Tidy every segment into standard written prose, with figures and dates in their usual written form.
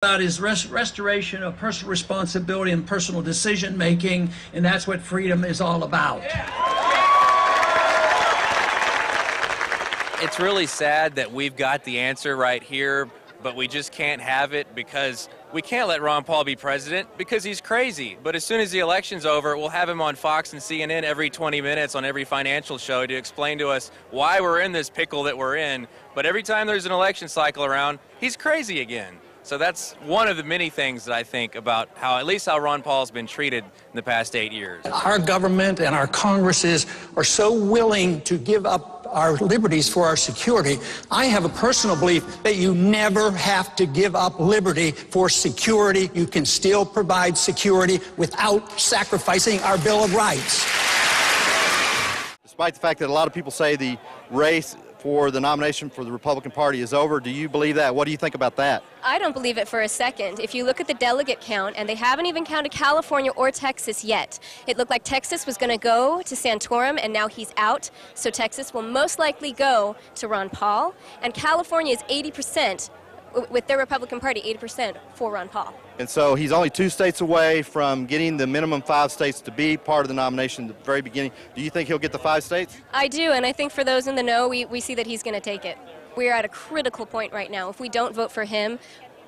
about is restoration of personal responsibility and personal decision making, and that's what freedom is all about. It's really sad that we've got the answer right here, but we just can't have it because we can't let Ron Paul be president because he's crazy. But as soon as the election's over, we'll have him on Fox and CNN every 20 minutes on every financial show to explain to us why we're in this pickle that we're in. But every time there's an election cycle around, he's crazy again. So that's one of the many things that I think about how, at least how Ron Paul's been treated in the past 8 years. Our government and our Congresses are so willing to give up our liberties for our security. I have a personal belief that you never have to give up liberty for security. You can still provide security without sacrificing our Bill of Rights. Despite the fact that a lot of people say the race for the nomination for the Republican Party is over, do you believe that? What do you think about that? I don't believe it for a second. If you look at the delegate count, and they haven't even counted California or Texas yet, it looked like Texas was going to go to Santorum, and now he's out. So Texas will most likely go to Ron Paul, and California is 80%, with their Republican Party, 80% for Ron Paul. And so he's only 2 states away from getting the minimum 5 states to be part of the nomination at the very beginning. Do you think he'll get the 5 states? I do, and I think for those in the know, we see that he's going to take it. We're at a critical point right now. If we don't vote for him,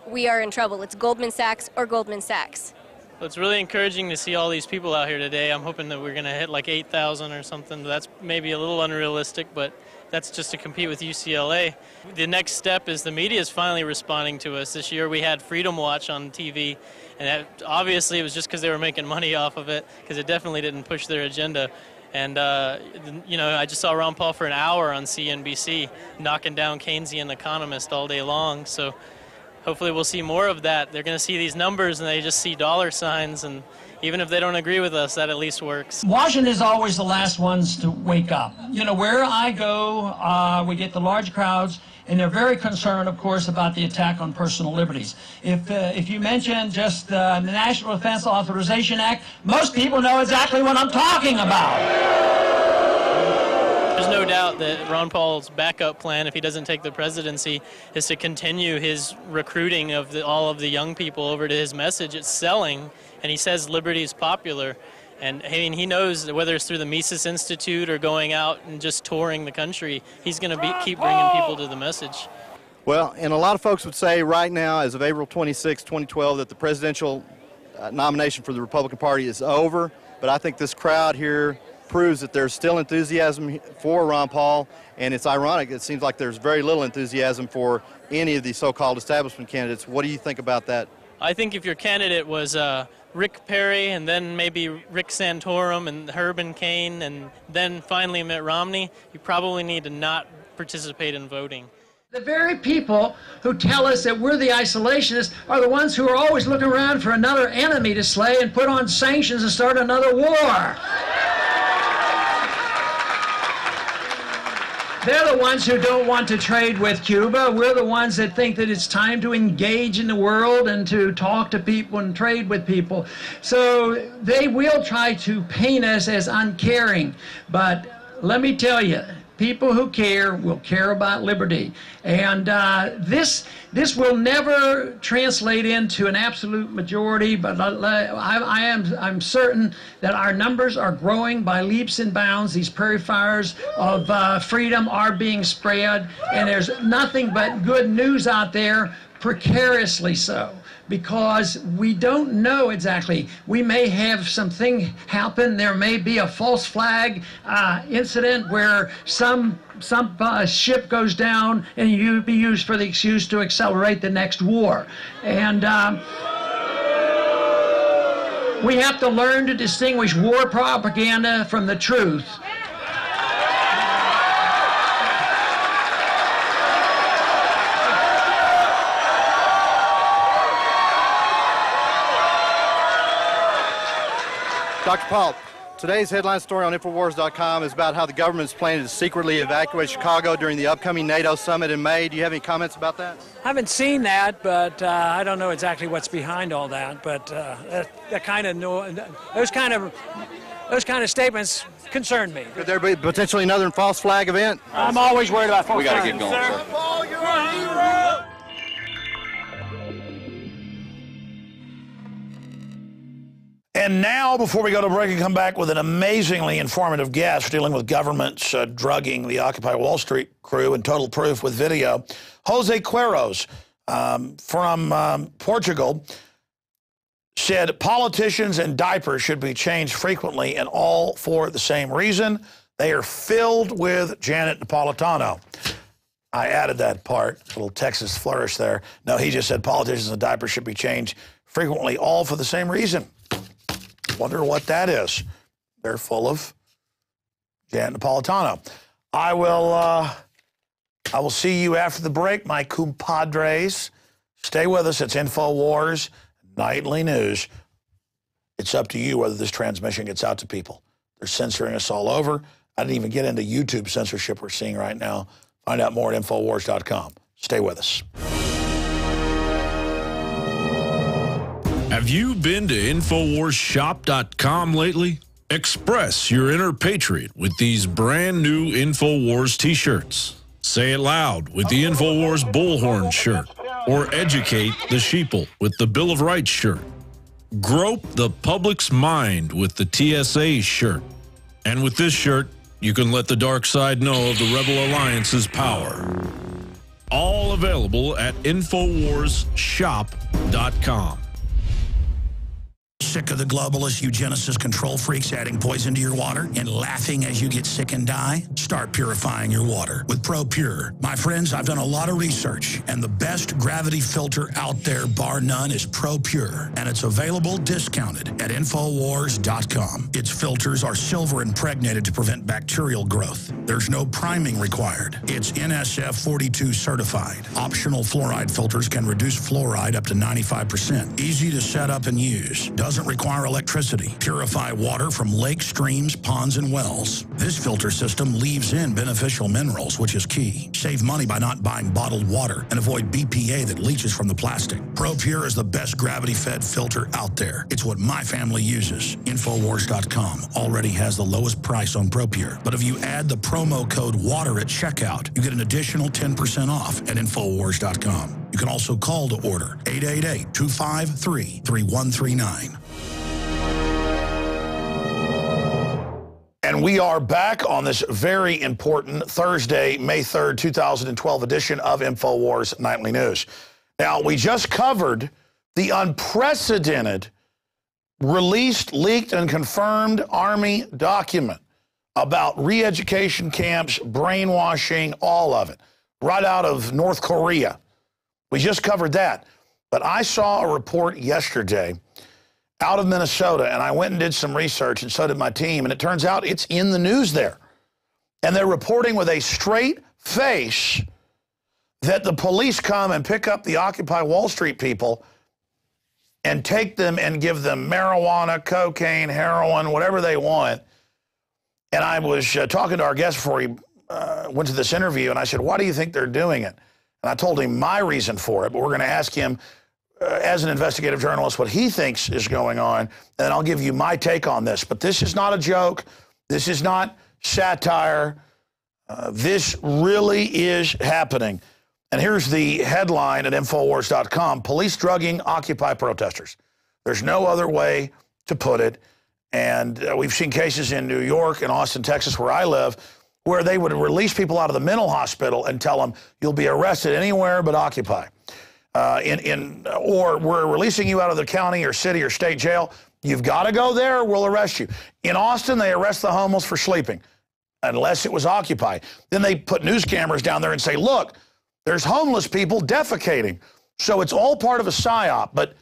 we are in trouble. It's Goldman Sachs or Goldman Sachs. Well, it's really encouraging to see all these people out here today. I'm hoping that we're going to hit like 8,000 or something. That's maybe a little unrealistic, but that's just to compete with UCLA. The next step is the media is finally responding to us. This year we had Freedom Watch on TV, and obviously it was just because they were making money off of it, because it definitely didn't push their agenda. And, you know, I just saw Ron Paul for an hour on CNBC knocking down Keynesian economists all day long. So hopefully we'll see more of that. They're going to see these numbers and they just see dollar signs, and even if they don't agree with us, that at least works. Washington is always the last ones to wake up. You know, where I go, we get the large crowds, and they're very concerned, of course, about the attack on personal liberties. If you mention just the National Defense Authorization Act, most people know exactly what I'm talking about. There's no doubt that Ron Paul's backup plan, if he doesn't take the presidency, is to continue his recruiting of all of the young people over to his message. It's selling, and he says liberty is popular. And I mean, he knows that whether it's through the Mises Institute or going out and just touring the country, he's going to keep bringing people to the message. Well, and a lot of folks would say right now, as of April 26, 2012, that the presidential nomination for the Republican Party is over. But I think this crowd here proves that there's still enthusiasm for Ron Paul, and it's ironic. It seems like there's very little enthusiasm for any of these so-called establishment candidates. What do you think about that? I think if your candidate was Rick Perry and then maybe Rick Santorum and Herb and Cain and then finally Mitt Romney, you probably need to not participate in voting. The very people who tell us that we're the isolationists are the ones who are always looking around for another enemy to slay and put on sanctions and start another war. They're the ones who don't want to trade with Cuba. We're the ones that think that it's time to engage in the world and to talk to people and trade with people. So they will try to paint us as uncaring. But let me tell you, people who care will care about liberty. And this will never translate into an absolute majority, but I'm certain that our numbers are growing by leaps and bounds. These prairie fires of freedom are being spread, and there's nothing but good news out there, precariously so, because we don't know exactly. We may have something happen. There may be a false flag incident where some ship goes down and you be used for the excuse to accelerate the next war. And we have to learn to distinguish war propaganda from the truth. Dr. Paul, today's headline story on INFOWARS.com is about how the government is planning to secretly evacuate Chicago during the upcoming NATO summit in May. Do you have any comments about that? I haven't seen that, but I don't know exactly what's behind all that. But those kind of statements concern me. Could there be potentially another false flag event? I'm always worried about false flags. We got to get going, sir. And now, before we go to break and come back with an amazingly informative guest dealing with governments drugging the Occupy Wall Street crew and total proof with video, Jose Queiroz from Portugal said politicians and diapers should be changed frequently, and all for the same reason. They are filled with Janet Napolitano. I added that part, a little Texas flourish there. No, he just said politicians and diapers should be changed frequently, all for the same reason. Wonder what that is. They're full of Janet Napolitano. I will see you after the break, my compadres. Stay with us. It's InfoWars Nightly News. It's up to you whether this transmission gets out to people. They're censoring us all over. I didn't even get into YouTube censorship we're seeing right now. Find out more at InfoWars.com. Stay with us. Have you been to InfoWarsShop.com lately? Express your inner patriot with these brand new InfoWars t-shirts. Say it loud with the InfoWars Bullhorn shirt, or educate the sheeple with the Bill of Rights shirt. Grope the public's mind with the TSA shirt. And with this shirt, you can let the dark side know of the Rebel Alliance's power. All available at InfoWarsShop.com. Sick of the globalist eugenicist control freaks adding poison to your water and laughing as you get sick and die? Start purifying your water with ProPure. My friends, I've done a lot of research, and the best gravity filter out there, bar none, is ProPure, and it's available discounted at InfoWars.com. Its filters are silver impregnated to prevent bacterial growth. There's no priming required. It's NSF 42 certified. Optional fluoride filters can reduce fluoride up to 95%. Easy to set up and use. Doesn't require electricity. Purify water from lakes, streams, ponds, and wells. This filter system leaves in beneficial minerals, which is key. Save money by not buying bottled water and avoid BPA that leaches from the plastic. ProPure is the best gravity-fed filter out there. It's what my family uses. InfoWars.com already has the lowest price on ProPure. But if you add the promo code WATER at checkout, you get an additional 10% off at InfoWars.com. You can also call to order 888-253-3139. And we are back on this very important Thursday, May 3rd, 2012 edition of InfoWars Nightly News. Now, we just covered the unprecedented released, leaked, and confirmed Army document about re-education camps, brainwashing, all of it, right out of North Korea. We just covered that. But I saw a report yesterday out of Minnesota, and I went and did some research, and so did my team, and it turns out it's in the news there. And they're reporting with a straight face that the police come and pick up the Occupy Wall Street people and take them and give them marijuana, cocaine, heroin, whatever they want. And I was talking to our guest before he went to this interview, and I said, why do you think they're doing it? And I told him my reason for it, but we're going to ask him, as an investigative journalist, what he thinks is going on, and I'll give you my take on this. But this is not a joke. This is not satire. This really is happening. And here's the headline at InfoWars.com, police drugging Occupy protesters. There's no other way to put it. And we've seen cases in New York and Austin, Texas, where I live, where they would release people out of the mental hospital and tell them, you'll be arrested anywhere but Occupy. Or we're releasing you out of the county or city or state jail. You've got to go there or we'll arrest you. In Austin, they arrest the homeless for sleeping, unless it was Occupy. Then they put news cameras down there and say, look, there's homeless people defecating. So it's all part of a psyop. But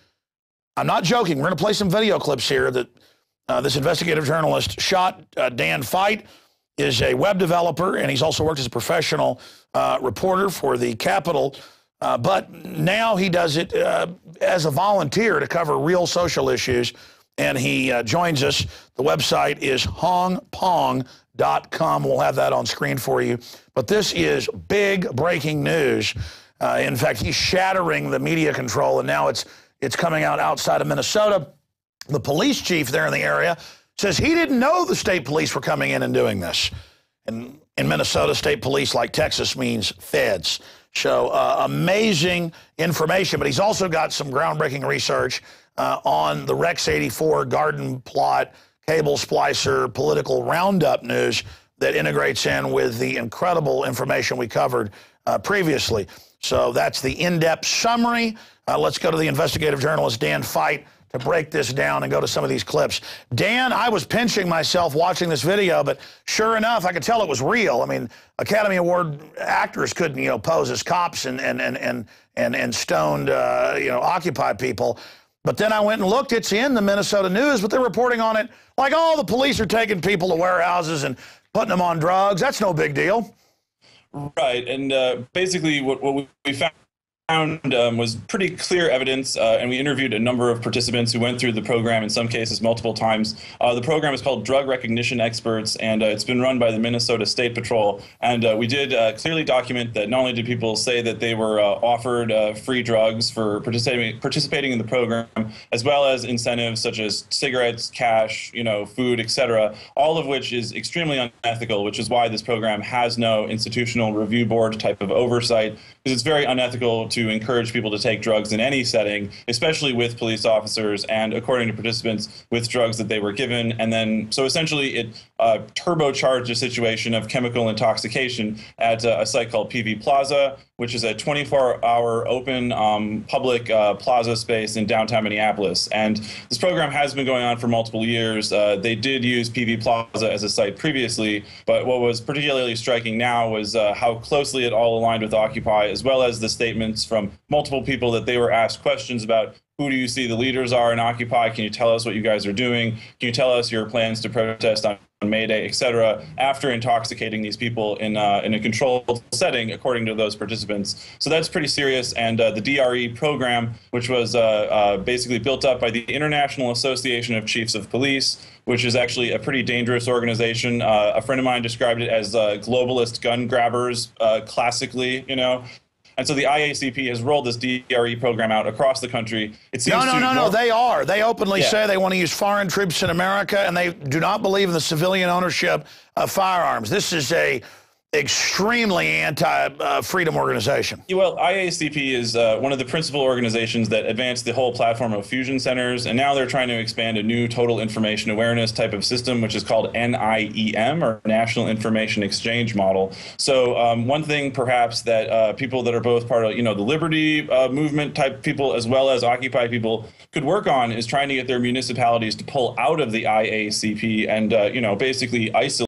I'm not joking. We're going to play some video clips here that this investigative journalist shot. Dan Feit is a web developer, and he's also worked as a professional reporter for the Capitol. But now he does it as a volunteer to cover real social issues, and he joins us. The website is hongpong.com. We'll have that on screen for you. But this is big breaking news. In fact, he's shattering the media control, and now it's coming out outside of Minnesota. The police chief there in the area says he didn't know the state police were coming in and doing this. And in Minnesota, state police, like Texas, means feds. So amazing information, but he's also got some groundbreaking research on the Rex 84 garden plot, cable splicer, political roundup news that integrates in with the incredible information we covered previously. So that's the in-depth summary. Let's go to the investigative journalist, Dan Fite, to break this down and go to some of these clips. Dan, I was pinching myself watching this video, but sure enough, I could tell it was real. I mean, Academy Award actors couldn't, you know, pose as cops and stoned, you know, Occupy people. But then I went and looked. It's in the Minnesota News, but they're reporting on it like, oh, the police are taking people to warehouses and putting them on drugs. That's no big deal. Right, and basically what we found was pretty clear evidence, and we interviewed a number of participants who went through the program, in some cases multiple times. The program is called Drug Recognition Experts, and it's been run by the Minnesota State Patrol. And we did clearly document that not only did people say that they were offered free drugs for participating in the program, as well as incentives such as cigarettes, cash, you know, food, etc., all of which is extremely unethical, which is why this program has no institutional review board type of oversight, because it's very unethical to encourage people to take drugs in any setting, especially with police officers and, according to participants, with drugs that they were given. And then, so essentially it turbocharged a situation of chemical intoxication at a site called PV Plaza, which is a 24-hour open public plaza space in downtown Minneapolis. And this program has been going on for multiple years. They did use PV Plaza as a site previously, but what was particularly striking now was how closely it all aligned with Occupy, as well as the statements from multiple people that they were asked questions about. Who do you see the leaders are in Occupy? Can you tell us what you guys are doing? Can you tell us your plans to protest on May Day, et cetera, after intoxicating these people in a controlled setting, according to those participants? So that's pretty serious. And the DRE program, which was basically built up by the International Association of Chiefs of Police, which is actually a pretty dangerous organization. A friend of mine described it as globalist gun grabbers, classically, you know. And so the IACP has rolled this DRE program out across the country. It seems No, they are. They openly say they want to use foreign troops in America, and they do not believe in the civilian ownership of firearms. This is a extremely anti-freedom organization. Well, IACP is one of the principal organizations that advanced the whole platform of fusion centers, and now they're trying to expand a new total information awareness type of system, which is called NIEM, or National Information Exchange Model. So one thing perhaps that people that are both part of, you know, the liberty movement type people as well as Occupy people could work on is trying to get their municipalities to pull out of the IACP and, you know, basically isolate